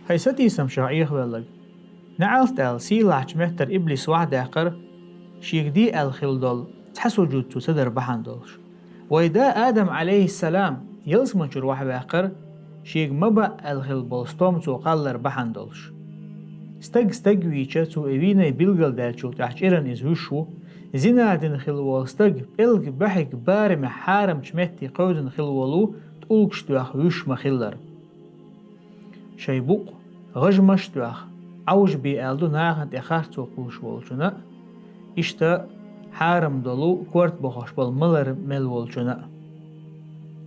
هيستي سمشاعيخ بلغ نعلت ال سيلاح مهتر إبليس واحد آخر شيك دي الخلدل تحسو جوتو تدر بحندلش وإذا آدم عليه السلام يلس منشر واحد آخر شيك مبا الخل بلستوم تو قلر بحندلش استق ويچه تو إبيني بلغل دالشو تحجيرن إزهوشو زينادن خلوال استق إلغ بحق بارم حارم چمهتي قودن خلوالو تقولكش تواخ ويش مخلر شيبوق غجمش تواخ عوج بي ألدو ناغن تخارتو قوش والجنا إشتا حارم دلو كورت بخوش بالملر مل والجنا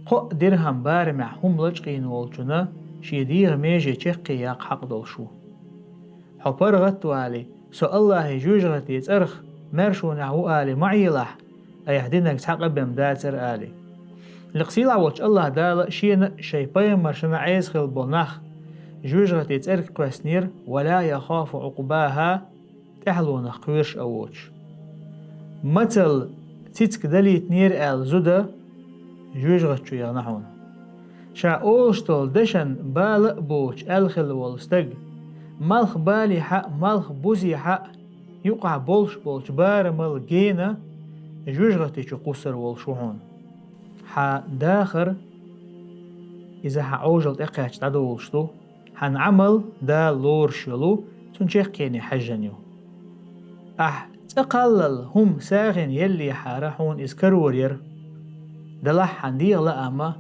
قو درهم بارم حملج قين والجنا شيديغ ميجي چقي ياق حق دلشو حبر غتو آلي سو الله جوج غتيت أرخ مرشو نحو آلي معيلح أيهدينك تحق بمداتر آلي لقسيل عوج الله دالا شينا شيبايا مرشنا عيز خل بلنخ جوج غتيت أرخ كواسنير ولا يخاف عقباها تحلو نخويرش أووش مثل تيتك دليت نير آل زودا جوج غتشو يغنحون شا أولشتول دشن بالق بوش الخل والستق مالخ بالي حق مالخ بوزي حق يقع بولش بار مال جينا جوجغتي قصر والشوحون حا داخر إذا حعوجل إقاش تعدولشتو حنعمل دا لور شلو تنشيخ كيني حجنيو تقلل هم ساغن يلي حارحون إسكرورير دلح حنديغ لأما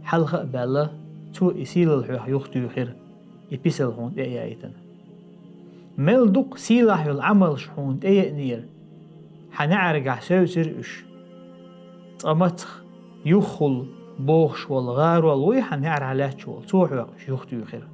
حلخ بالا تو إسيل الحيوح يختو خير يبسل هون إيايتن ملدوق سيلاح العمل شحون نير حنعرق سوسر إش طمتخ يخل بوخش والغار والوي حنعر على شوال توحوق يختو خير